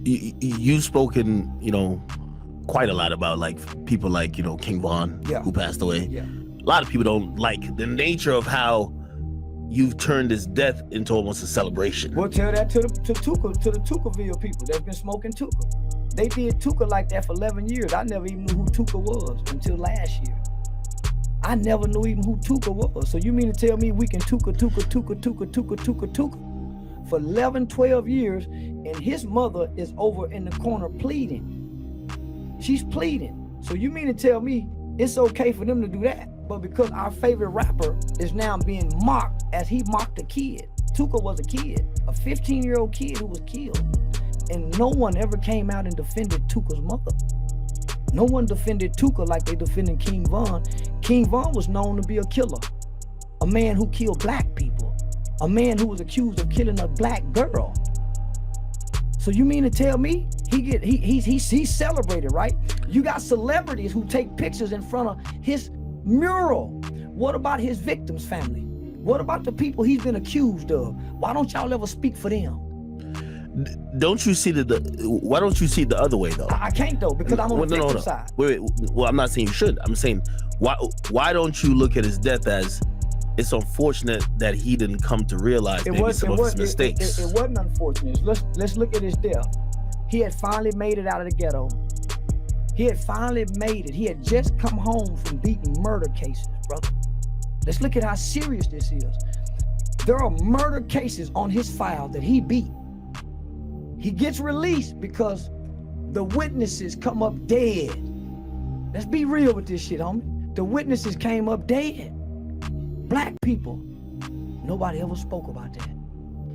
you've spoken, quite a lot about like people like, King Von, who passed away. Yeah. A lot of people don't like the nature of how you've turned his death into almost a celebration. We'll tell that to the Tuckerville people that's been smoking Tucker. They did Tucker like that for 11 years. I never even knew who Tucker was until last year. I never knew even who Tucker was. So you mean to tell me we can Tucker for 11, 12 years, and his mother is over in the corner pleading. She's pleading. So you mean to tell me it's okay for them to do that? But because our favorite rapper is now being mocked as he mocked a kid. Tucker was a kid, a 15-year-old kid who was killed. And no one ever came out and defended Tucker's mother. No one defended Tucker like they defended King Von. King Von was known to be a killer, a man who killed black people, a man who was accused of killing a black girl. So you mean to tell me he's celebrated, right? You got celebrities who take pictures in front of his mural. What about his victims' family? What about the people he's been accused of? Why don't y'all ever speak for them? Don't you see why don't you see it the other way though? I can't though, because I'm on the victim side. Wait. Well, I'm not saying you should. I'm saying why don't you look at his death as it's unfortunate that he didn't come to realize maybe some of his mistakes. It wasn't unfortunate. Let's look at his death. He had finally made it out of the ghetto. He had finally made it. He had just come home from beating murder cases, brother. Let's look at how serious this is. There are murder cases on his file that he beat. He gets released because the witnesses come up dead. Let's be real with this shit, homie. The witnesses came up dead. Black people. Nobody ever spoke about that.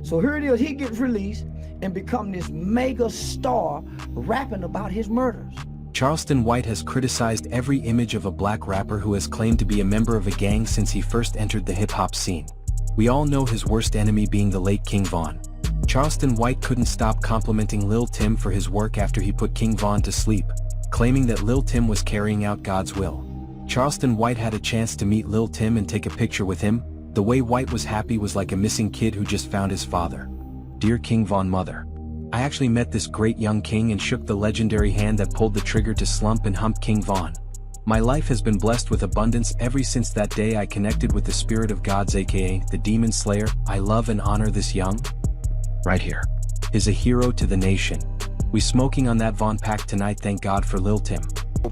So here it is, he gets released and become this mega star rapping about his murders. Charleston White has criticized every image of a black rapper who has claimed to be a member of a gang since he first entered the hip-hop scene. We all know his worst enemy being the late King Von. Charleston White couldn't stop complimenting Lil Tim for his work after he put King Von to sleep, claiming that Lil Tim was carrying out God's will. Charleston White had a chance to meet Lil Tim and take a picture with him. The way White was happy was like a missing kid who just found his father. Dear King Von mother, I actually met this great young king and shook the legendary hand that pulled the trigger to slump and hump King Von. My life has been blessed with abundance ever since that day I connected with the spirit of gods, aka the demon slayer. I love and honor this young, right here, is a hero to the nation. We smoking on that Von pack tonight, thank God for Lil Tim.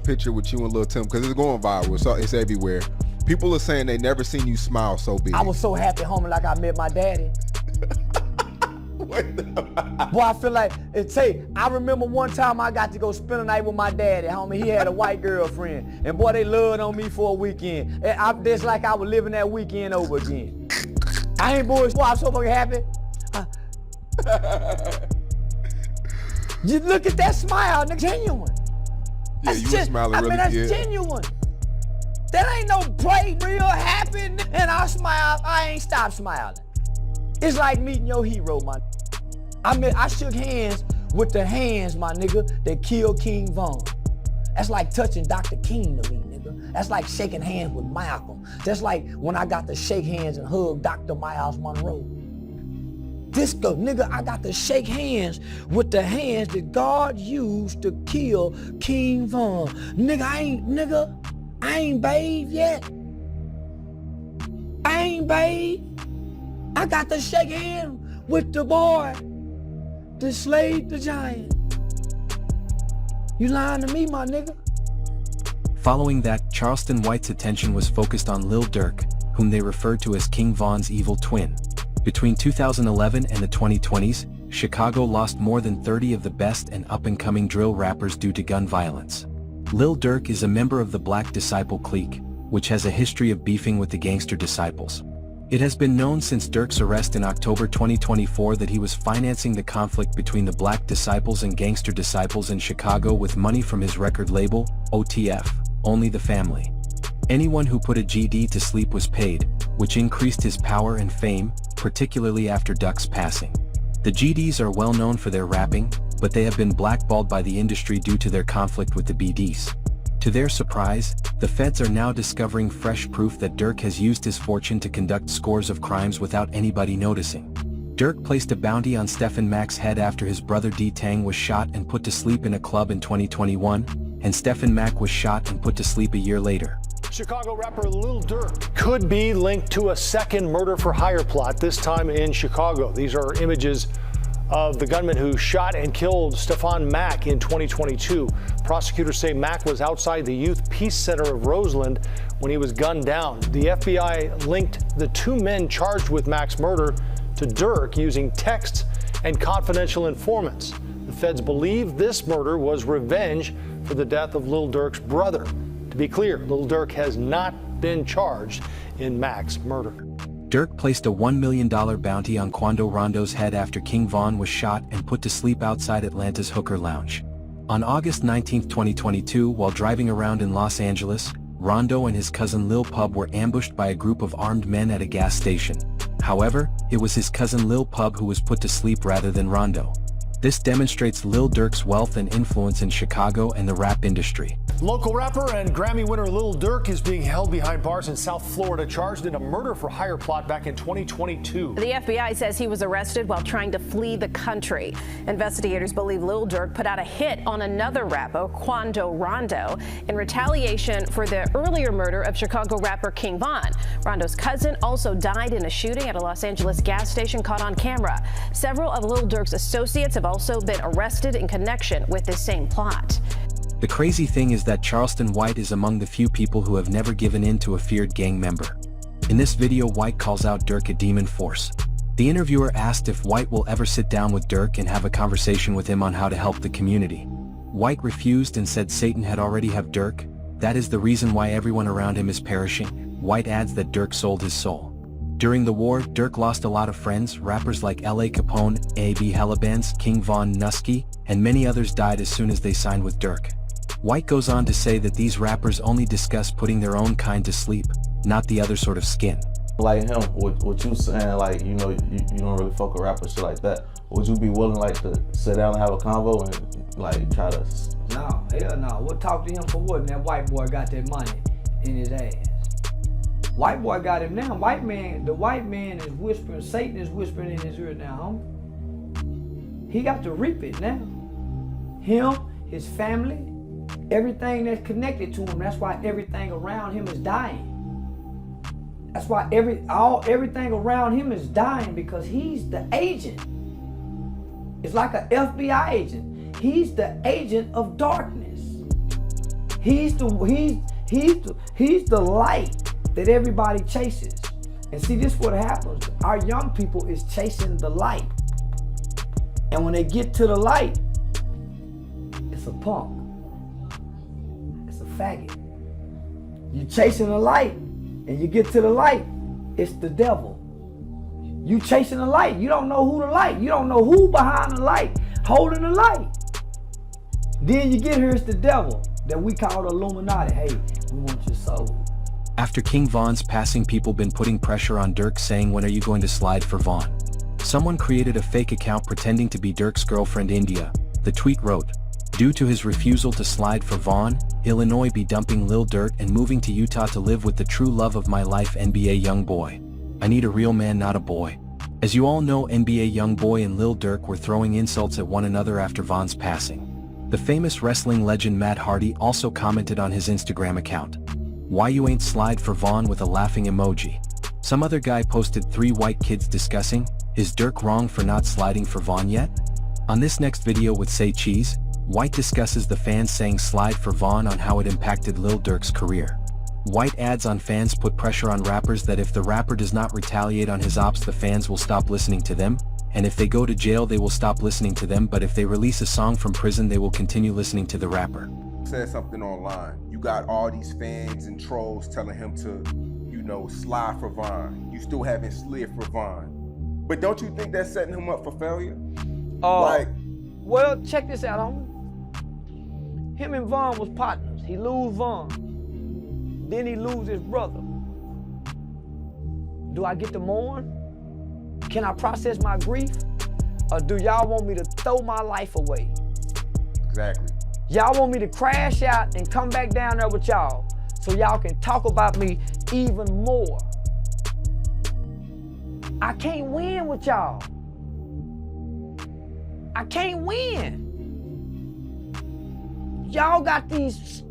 Picture with you and Lil Tim, because it's going viral, so it's everywhere. People are saying they never seen you smile so big. I was so happy, homie, like I met my daddy. Boy, I feel like, I remember one time I got to go spend a night with my daddy, homie. He had a white girlfriend, and boy, they loved on me for a weekend. And it's like I was living that weekend over again. I ain't bullshit, boy, I'm so fucking happy. You look at that smile, nigga, genuine. Yeah, you were smiling really good. That's genuine. That ain't no play, real happy, and I smile, I ain't stopped smiling. It's like meeting your hero, man. I shook hands with the hands, my nigga, that killed King Von. That's like touching Dr. King to me, nigga. That's like shaking hands with Malcolm. That's like when I got to shake hands and hug Dr. Miles Monroe. Nigga, I got to shake hands with the hands that God used to kill King Von. Nigga, I ain't bathed yet. I ain't bathed. I got to shake hands with the boy that slayed the giant. You lying to me, my nigga? Following that, Charleston White's attention was focused on Lil Durk, whom they referred to as King Von's evil twin. Between 2011 and the 2020s, Chicago lost more than 30 of the best and up-and-coming drill rappers due to gun violence. Lil Durk is a member of the Black Disciple clique, which has a history of beefing with the Gangster Disciples. It has been known since Durk's arrest in October 2024 that he was financing the conflict between the Black Disciples and Gangster Disciples in Chicago with money from his record label, OTF, Only the Family. Anyone who put a GD to sleep was paid, which increased his power and fame, particularly after Duck's passing. The GDs are well known for their rapping, but they have been blackballed by the industry due to their conflict with the BDs. To their surprise, the feds are now discovering fresh proof that Durk has used his fortune to conduct scores of crimes without anybody noticing. Durk placed a bounty on Stephen Mack's head after his brother D-Tang was shot and put to sleep in a club in 2021, and Stephen Mack was shot and put to sleep a year later. Chicago rapper Lil Durk could be linked to a second murder-for-hire plot, this time in Chicago. These are images of the gunman who shot and killed Stephen Mack in 2022. Prosecutors say Mack was outside the Youth Peace Center of Roseland when he was gunned down. The FBI linked the two men charged with Mack's murder to Durk using texts and confidential informants. The feds believe this murder was revenge for the death of Lil Durk's brother. To be clear, Lil Durk has not been charged in Mack's murder. Durk placed a $1 million bounty on Quando Rondo's head after King Von was shot and put to sleep outside Atlanta's Hooker Lounge. On August 19, 2022, while driving around in Los Angeles, Rondo and his cousin Lil Pub were ambushed by a group of armed men at a gas station. However, it was his cousin Lil Pub who was put to sleep rather than Rondo. This demonstrates Lil Durk's wealth and influence in Chicago and the rap industry. Local rapper and Grammy winner Lil Durk is being held behind bars in South Florida, charged in a murder-for-hire plot back in 2022. The FBI says he was arrested while trying to flee the country. Investigators believe Lil Durk put out a hit on another rapper, Quando Rondo, in retaliation for the earlier murder of Chicago rapper King Von. Rondo's cousin also died in a shooting at a Los Angeles gas station caught on camera. Several of Lil Durk's associates have also been arrested in connection with this same plot. The crazy thing is that Charleston White is among the few people who have never given in to a feared gang member. In this video, White calls out Durk a demon force. The interviewer asked if White will ever sit down with Durk and have a conversation with him on how to help the community. White refused and said Satan had already have Durk. That is the reason why everyone around him is perishing. White adds that Durk sold his soul. During the war, Durk lost a lot of friends. Rappers like L.A. Capone, A.B. Hellabans, King Von Nusky, and many others died as soon as they signed with Durk. White goes on to say that these rappers only discuss putting their own kind to sleep, not the other sort of skin. Like him, what you saying, like, you know, you don't really fuck with rappers, shit like that. Would you be willing, like, to sit down and have a convo and, like, try to... No, hell no. We'll talk to him for what? And that white boy got that money in his ass. White boy got him now. The white man is whispering, Satan is whispering in his ear now, homie. He got to reap it now. Him, his family, everything that's connected to him. That's why everything around him is dying. That's why everything around him is dying, because he's the agent. It's like an FBI agent. He's the agent of darkness. He's the light that everybody chases. And see, this is what happens. Our young people is chasing the light. And when they get to the light, it's a punk. It's a faggot. You chasing the light, and you get to the light, it's the devil. You chasing the light, you don't know who the light, you don't know who behind the light, holding the light. Then you get here, it's the devil that we call the Illuminati. Hey, we want your soul. After King Von's passing, people been putting pressure on Durk, saying, when are you going to slide for Von? Someone created a fake account pretending to be Durk's girlfriend India. The tweet wrote, due to his refusal to slide for Von, Illinois be dumping Lil Durk and moving to Utah to live with the true love of my life, NBA Youngboy. I need a real man, not a boy. As you all know, NBA Youngboy and Lil Durk were throwing insults at one another after Von's passing. The famous wrestling legend Matt Hardy also commented on his Instagram account, why you ain't slide for Von, with a laughing emoji. Some other guy posted 3 white kids discussing, is Durk wrong for not sliding for Von yet? On this next video with Say Cheese, White discusses the fans saying slide for Von on how it impacted Lil Durk's career. White adds on fans put pressure on rappers that if the rapper does not retaliate on his ops, the fans will stop listening to them, and if they go to jail they will stop listening to them, but if they release a song from prison they will continue listening to the rapper. Said something online. You got all these fans and trolls telling him to, you know, slide for Von. You still haven't slid for Von. But don't you think that's setting him up for failure? Well, check this out, homie. Him and Von was partners. He lose Von. Then he lose his brother. Do I get to mourn? Can I process my grief? Or do y'all want me to throw my life away? Exactly. Y'all want me to crash out and come back down there with y'all so y'all can talk about me even more. I can't win with y'all. I can't win. Y'all got these,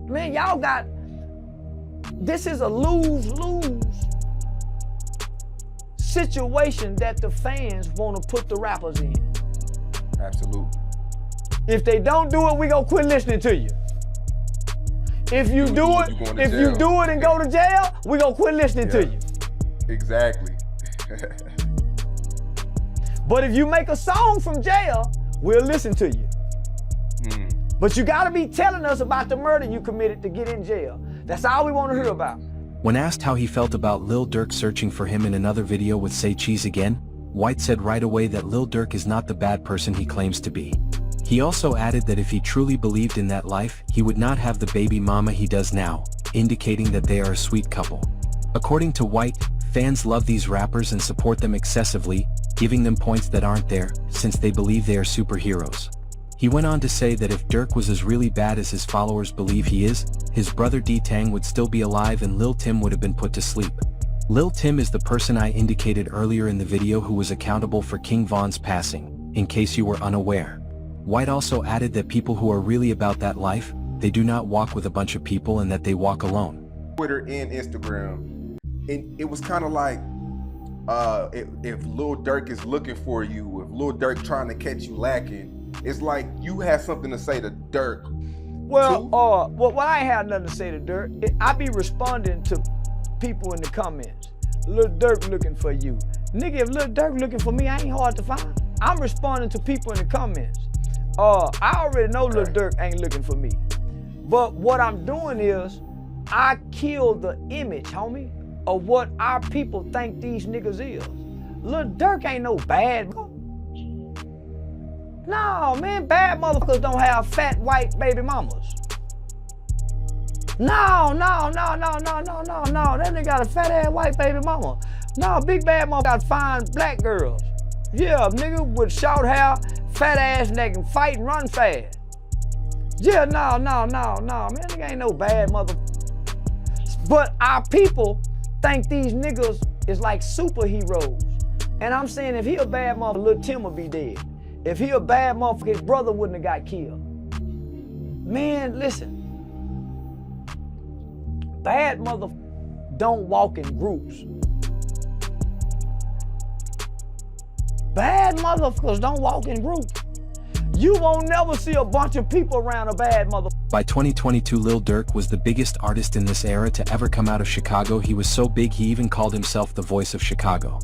man, y'all got, this is a lose-lose situation that the fans want to put the rappers in. Absolutely. If they don't do it, we gonna quit listening to you. If you do it, if you do it and go to jail, we gonna quit listening to you. Exactly. But if you make a song from jail, we'll listen to you. But you gotta be telling us about the murder you committed to get in jail. That's all we want to hear about. When asked how he felt about Lil Durk searching for him in another video with Say Cheese Again, White said right away that Lil Durk is not the bad person he claims to be. He also added that if he truly believed in that life, he would not have the baby mama he does now, indicating that they are a sweet couple. According to White, fans love these rappers and support them excessively, giving them points that aren't there, since they believe they are superheroes. He went on to say that if Durk was as really bad as his followers believe he is, his brother D-Tang would still be alive and Lil Tim would have been put to sleep. Lil Tim is the person I indicated earlier in the video who was accountable for King Von's passing, in case you were unaware. White also added that people who are really about that life, they do not walk with a bunch of people and that they walk alone. Twitter and Instagram, and it was kind of like, if Lil Durk is looking for you, if Lil Durk trying to catch you lacking, it's like you have something to say to Durk. Well, well, I ain't had nothing to say to Durk. I be responding to people in the comments. Lil Durk looking for you. Nigga, if Lil Durk looking for me, I ain't hard to find. I'm responding to people in the comments. I already know Lil Durk ain't looking for me. But what I'm doing is, I kill the image, homie, of what our people think these niggas is. Lil Durk ain't no bad. No, man, bad motherfuckers don't have fat white baby mamas. No. That nigga got a fat ass white baby mama. No, big bad mama got fine black girls. Yeah, nigga with short hair, fat ass neck, and fight and run fast. Yeah, no, man, nigga ain't no bad mother. But our people think these niggas is like superheroes. And I'm saying if he a bad mother, Lil Tim will be dead. If he a bad motherfucker, his brother wouldn't have got killed. Man, listen. Bad mother don't walk in groups. Bad motherfuckers don't walk in groups. You won't never see a bunch of people around a bad mother. By 2022, Lil Durk was the biggest artist in this era to ever come out of Chicago. He was so big he even called himself the voice of Chicago.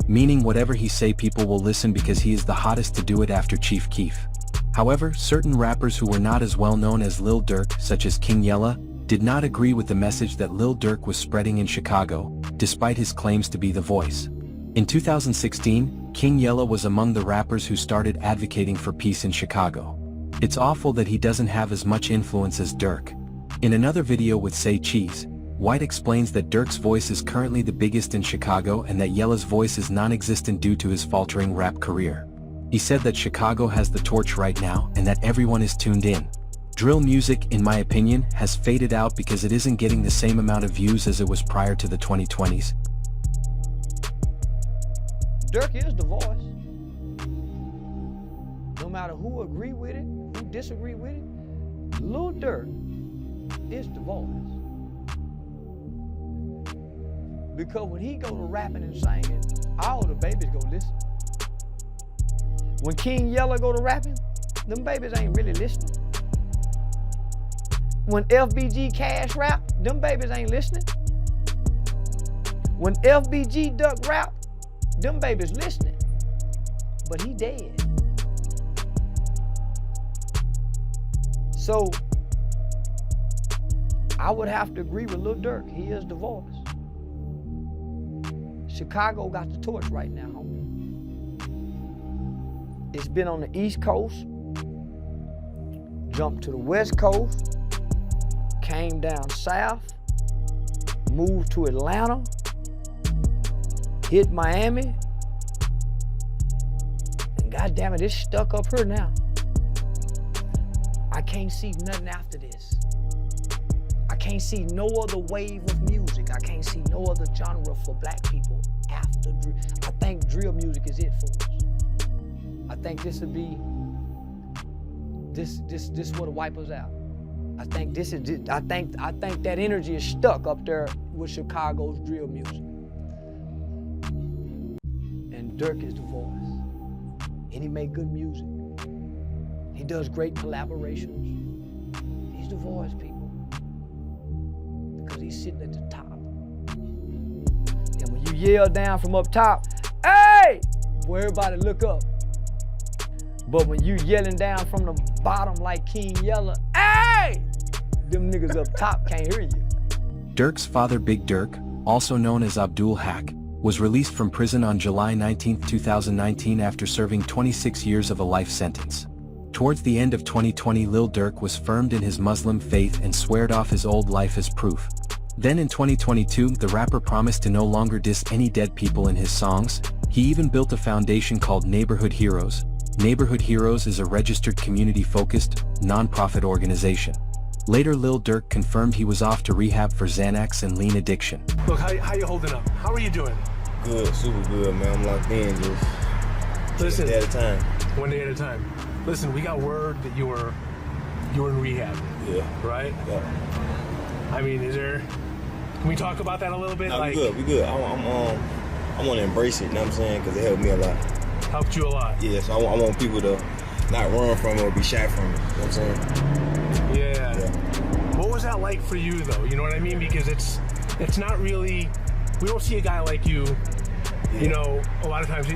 Meaning whatever he say people will listen because he is the hottest to do it after Chief Keef. However, certain rappers who were not as well known as Lil Durk, such as King Yella, did not agree with the message that Lil Durk was spreading in Chicago, despite his claims to be the voice. In 2016, King Yella was among the rappers who started advocating for peace in Chicago. It's awful that he doesn't have as much influence as Durk. In another video with Say Cheese, White explains that Durk's voice is currently the biggest in Chicago and that Yella's voice is non-existent due to his faltering rap career. He said that Chicago has the torch right now and that everyone is tuned in. Drill music, in my opinion, has faded out because it isn't getting the same amount of views as it was prior to the 2020s. Durk is the voice. No matter who agree with it, who disagree with it, Lil Durk is the voice. Because when he go to rapping and singing, all the babies go listen. When King Yella go to rapping, them babies ain't really listening. When FBG Cash rap, them babies ain't listening. When FBG Duck rap, them babies listening. But he dead. So, I would have to agree with Lil Durk. He is the voice. Chicago got the torch right now, homie. It's been on the East Coast, jumped to the West Coast, came down south, moved to Atlanta, hit Miami, and goddamn it, it's stuck up here now. I can't see nothing after this. I can't see no other wave of music. I can't see no other genre for black people after drill. I think drill music is it for us. I think this would be, this would wipe us out. I think that energy is stuck up there with Chicago's drill music. And Durk is the voice. And he make good music. He does great collaborations. He's the voice, people. Because he's sitting at the top. And when you yell down from up top, hey! Boy, everybody look up. But when you yelling down from the bottom like King Yella, hey! Them niggas up top can't hear you. Durk's father, Big Durk, also known as Abdul Haq, was released from prison on July 19, 2019 after serving 26 years of a life sentence. Towards the end of 2020, Lil Durk was firmed in his Muslim faith and sweared off his old life as proof. Then in 2022, the rapper promised to no longer diss any dead people in his songs. He even built a foundation called Neighborhood Heroes. Neighborhood Heroes is a registered community-focused, non-profit organization. Later, Lil Durk confirmed he was off to rehab for Xanax and lean addiction. Look, how you holding up? How are you doing? Good, super good, man. I'm locked in, just Listen, one day at a time. One day at a time. Listen, we got word that you were in rehab. Yeah. Right? Yeah. I mean, can we talk about that a little bit? No, we good. I want to embrace it, you know what I'm saying? Because it helped me a lot. Helped you a lot. Yeah, so I want people to not run from it or be shy from it, you know what I'm saying? Yeah. What was that like for you, though? You know what I mean? Because it's not really, we don't see a guy like you, you know, a lot of times you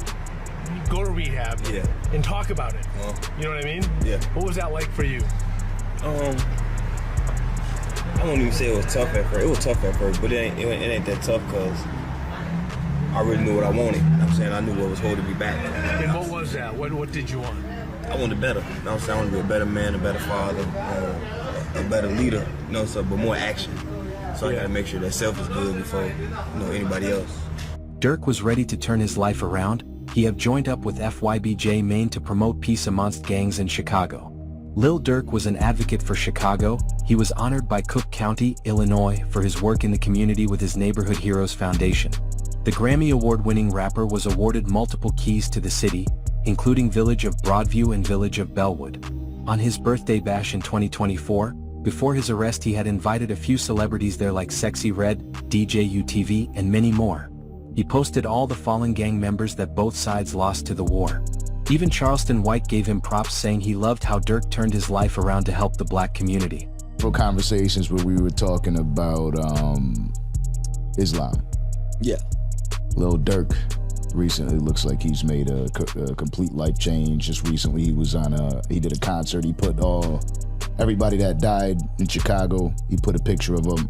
go to rehab and talk about it. You know what I mean? Yeah. What was that like for you? I won't even say it was tough at first. It was tough at first, but it ain't that tough because I really knew what I wanted. You know what I'm saying? I knew what was holding me back. And what was that? What did you want? I wanted better. You know what I'm saying? I wanted to be a better man, a better father, a better leader, you know, so, but more action. So I gotta make sure that self is good before, you know, anybody else. Durk was ready to turn his life around. He have joined up with FYBJ Maine to promote peace amongst gangs in Chicago. Lil Durk was an advocate for Chicago. He was honored by Cook County, Illinois, for his work in the community with his Neighborhood Heroes Foundation. The Grammy Award-winning rapper was awarded multiple keys to the city, including Village of Broadview and Village of Bellwood. On his birthday bash in 2024, before his arrest, he had invited a few celebrities there like Sexy Red, DJ UTV, and many more. He posted all the fallen gang members that both sides lost to the war. Even Charleston White gave him props, saying he loved how Durk turned his life around to help the black community. Conversations where we were talking about Islam. Yeah. Lil Durk recently looks like he's made a complete life change. Just recently he did a concert. He put everybody that died in Chicago, he put a picture of them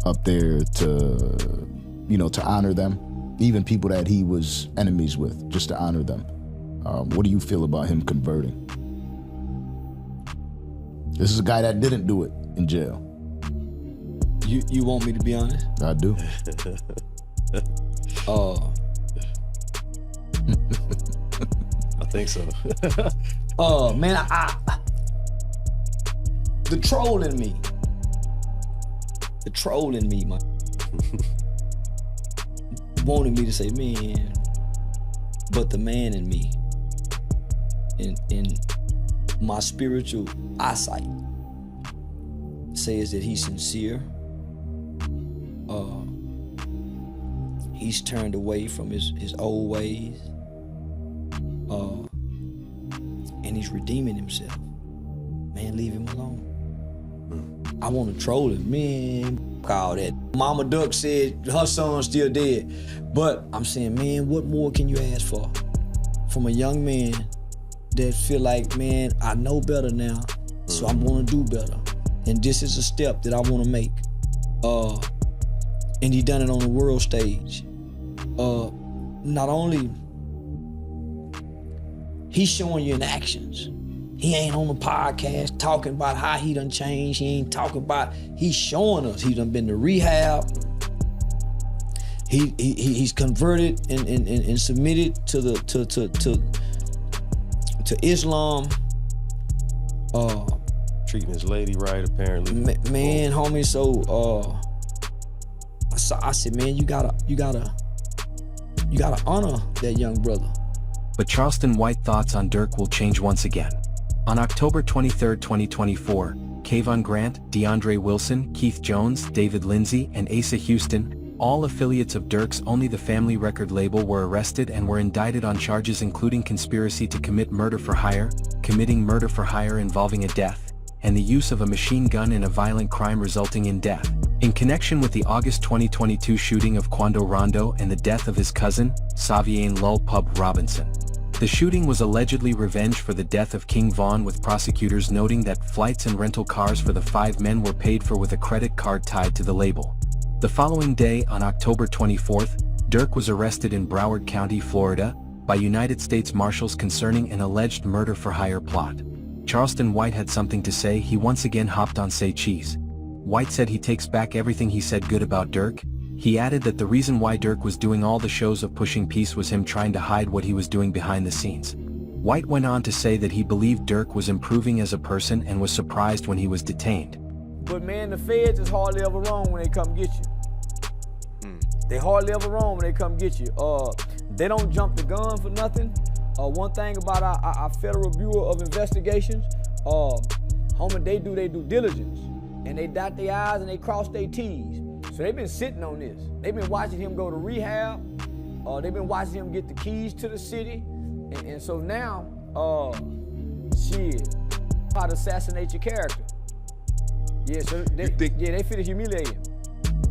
up there to, you know, to honor them. Even people that he was enemies with, just to honor them. What do you feel about him converting? This is a guy that didn't do it in jail. You want me to be honest? I do. I think so. Man, the troll in me, man, wanted me to say, man, but the man in me, in my spiritual eyesight, says that he's sincere. He's turned away from his old ways, and he's redeeming himself. Man, leave him alone. I want to troll him, man. All that. Mama Duck said her son's still dead, but I'm saying, man, what more can you ask for from a young man that feel like, man, I know better now, so I'm gonna do better, and this is a step that I want to make. And he done it on the world stage. Not only he's showing you in actions. He ain't on the podcast talking about how he done changed. He ain't talking about, he's showing us. He done been to rehab. He's converted and submitted to Islam. Treating his lady right, apparently. Man, homie, so I said, man, you gotta honor that young brother. but Charleston White thoughts on Durk will change once again. On October 23, 2024, Kayvon Grant, DeAndre Wilson, Keith Jones, David Lindsay, and Asa Houston, all affiliates of Durk's Only the Family record label, were arrested and were indicted on charges including conspiracy to commit murder for hire, committing murder for hire involving a death, and the use of a machine gun in a violent crime resulting in death, in connection with the August 2022 shooting of Quando Rondo and the death of his cousin, Saviane Lull Pub Robinson. The shooting was allegedly revenge for the death of King Von, with prosecutors noting that flights and rental cars for the 5 men were paid for with a credit card tied to the label. The following day, on October 24th, Durk was arrested in Broward County, Florida, by United States Marshals concerning an alleged murder for hire plot. Charleston White had something to say. He once again hopped on Say Cheese. White said he takes back everything he said good about Durk. He added that the reason why Durk was doing all the shows of pushing peace was him trying to hide what he was doing behind the scenes. White went on to say that he believed Durk was improving as a person and was surprised when he was detained. But man, the feds is hardly ever wrong when they come get you. They hardly ever wrong when they come get you. They don't jump the gun for nothing. One thing about our Federal Bureau of Investigations, homie, they do their due diligence. And they dot their I's and they cross their T's. So they've been sitting on this. They've been watching him go to rehab. They've been watching him get the keys to the city. And so now, how to assassinate your character. Yeah, so they finna humiliate him.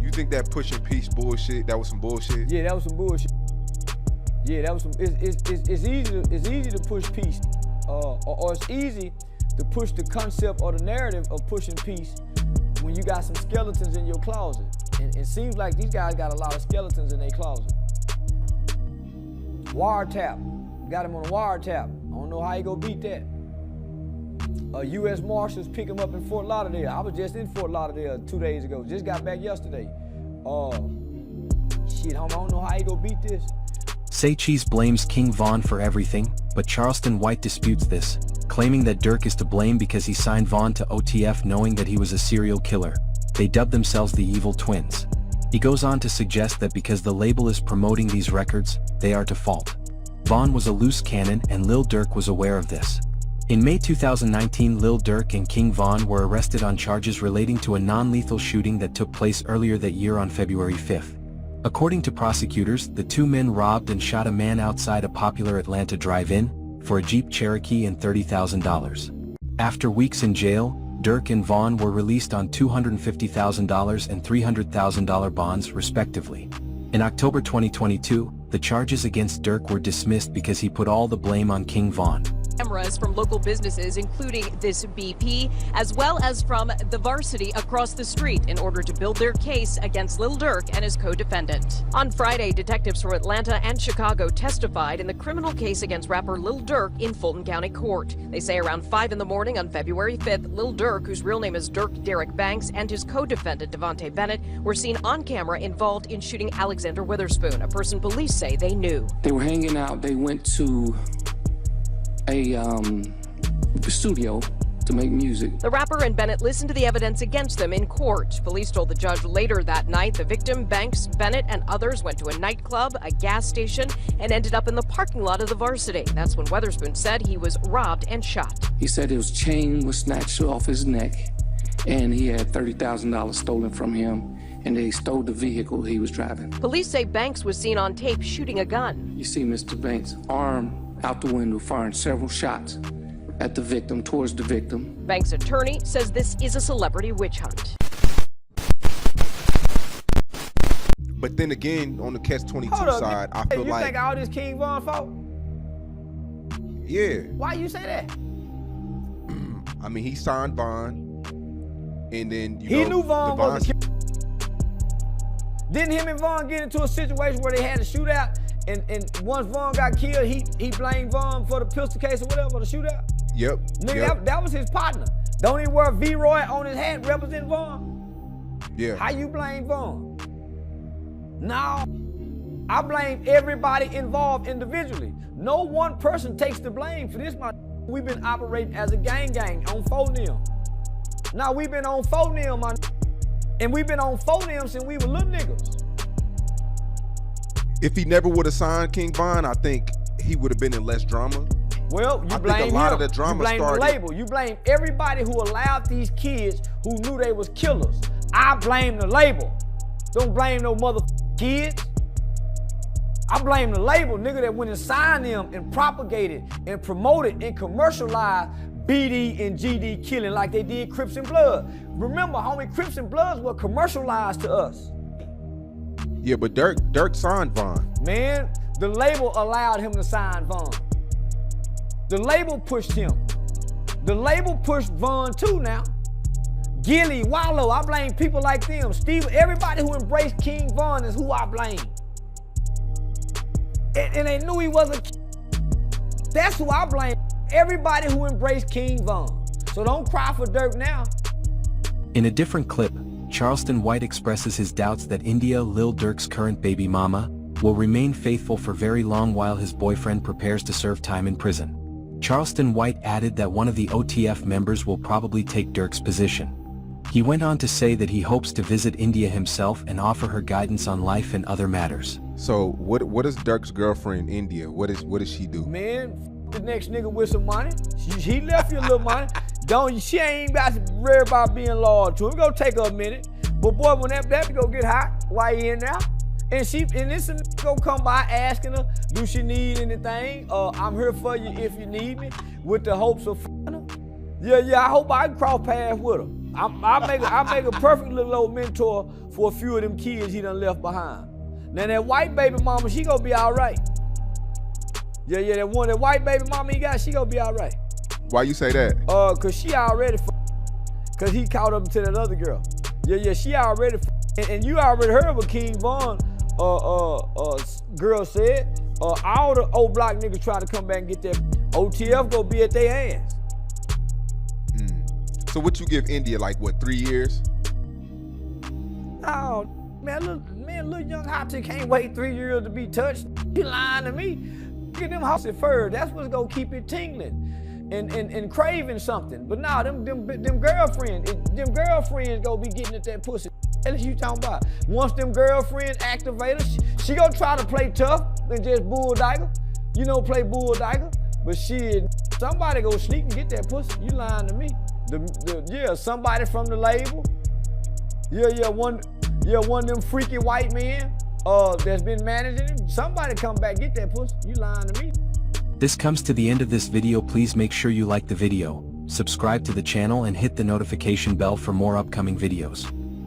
You think that pushing peace bullshit, that was some bullshit? Yeah, that was some bullshit. Yeah, that was some, it's easy to push peace. Or it's easy to push the concept or the narrative of pushing peace when you got some skeletons in your closet. And it seems like these guys got a lot of skeletons in their closet. Wiretap, got him on a wiretap. I don't know how you gonna beat that. U.S. Marshals pick him up in Fort Lauderdale. I was just in Fort Lauderdale 2 days ago. Just got back yesterday. Shit, homie, I don't know how you gonna beat this. Say Cheese blames King Von for everything, but Charleston White disputes this, claiming that Durk is to blame because he signed Von to OTF knowing that he was a serial killer. They dubbed themselves the Evil Twins. He goes on to suggest that because the label is promoting these records, they are to fault. Von was a loose cannon and Lil Durk was aware of this. In May 2019, Lil Durk and King Von were arrested on charges relating to a non-lethal shooting that took place earlier that year on February 5th. According to prosecutors, the 2 men robbed and shot a man outside a popular Atlanta drive-in for a Jeep Cherokee and $30,000. After weeks in jail, Durk and Von were released on $250,000 and $300,000 bonds, respectively. In October 2022, the charges against Durk were dismissed because he put all the blame on King Von. Cameras from local businesses, including this BP, as well as from the Varsity across the street, in order to build their case against Lil Durk and his co-defendant. On Friday, detectives from Atlanta and Chicago testified in the criminal case against rapper Lil Durk in Fulton County Court. They say around 5 in the morning on February 5th, Lil Durk, whose real name is Dirk Derek Banks, and his co-defendant Devontae Bennett were seen on camera involved in shooting Alexander Witherspoon, a person police say they knew. They were hanging out. They went to a studio to make music. The rapper and Bennett listened to the evidence against them in court. Police told the judge later that night the victim, Banks, Bennett, and others went to a nightclub, a gas station, and ended up in the parking lot of the Varsity. That's when Witherspoon said he was robbed and shot. He said his chain was snatched off his neck, and he had $30,000 stolen from him, and they stole the vehicle he was driving. Police say Banks was seen on tape shooting a gun. You see Mr. Banks' arm out the window firing several shots at the victim, towards the victim. Banks' attorney says this is a celebrity witch hunt. But then again, on the Catch-22 side, I feel like... You think all this King Von fault? Yeah. Why you say that? I mean, he signed Von, and then, he knew Von was a killer. Didn't him and Von get into a situation where they had a shootout? And once Von got killed, he blamed Von for the pistol case or whatever, the shootout? Yep. Nigga, that was his partner. Don't he wear V-Roy on his hat representing Von? Yeah. How you blame Von? No, I blame everybody involved individually. No one person takes the blame for this. We've been operating as a gang on 4-nil. Now we've been on 4-nil, my and we've been on 4-nil since we were little niggas. If he never would have signed King Von, I think he would have been in less drama? Well, you I blame think a lot him. of the drama you blame started. the label. You blame everybody who allowed these kids who knew they was killers. I blame the label. Don't blame no motherfucking kids. I blame the label, nigga, that went and signed them and propagated and promoted and commercialized BD and GD killing like they did Crips and Blood. Remember, homie, Crips and Bloods were commercialized to us. Yeah, but Durk signed Von. Man, the label allowed him to sign Von. The label pushed him. The label pushed Von too now. Gilly, Wallow, I blame people like them. Steve, everybody who embraced King Von is who I blame. And they knew he was a king. That's who I blame. Everybody who embraced King Von. So don't cry for Durk now. In a different clip, Charleston White expresses his doubts that India, Lil Durk's current baby mama, will remain faithful for very long while his boyfriend prepares to serve time in prison. Charleston White added that one of the OTF members will probably take Durk's position. He went on to say that he hopes to visit India himself and offer her guidance on life and other matters. So what is Durk's girlfriend, India? What does she do? Man, the next nigga with some money. He left you a little money. She ain't got to worry about being loyal to him. It's gonna take her a minute. But boy, when that go get hot, why he in there? And this gonna come by asking her, do she need anything? I'm here for you if you need me, with the hopes of f***ing her. Yeah, I hope I can cross paths with her. I make a perfect little old mentor for a few of them kids he done left behind. Now that white baby mama, she gonna be all right. Yeah, that white baby mama he got, she gonna be all right. Why you say that? Cause she already cause he caught up to that other girl. Yeah, she already and you already heard what King Von girl said. All the old block niggas try to come back and get that OTF gonna be at their ass. So what you give India, like what, 3 years? Oh, man, little young hot chick can't wait 3 years to be touched. You lying to me? Get them house at first. That's what's gonna keep it tingling and craving something. But nah, them girlfriends gonna be getting at that pussy. What you talking about? Once them girlfriends activate her, she gonna try to play tough and just bulldigger. Play bulldigger. But shit, somebody go sneak and get that pussy. You lying to me? Somebody from the label. One of them freaky white men that's been managing him. Somebody come back, get that pussy. You lying to me? This comes to the end of this video. Please make sure you like the video, subscribe to the channel and hit the notification bell for more upcoming videos.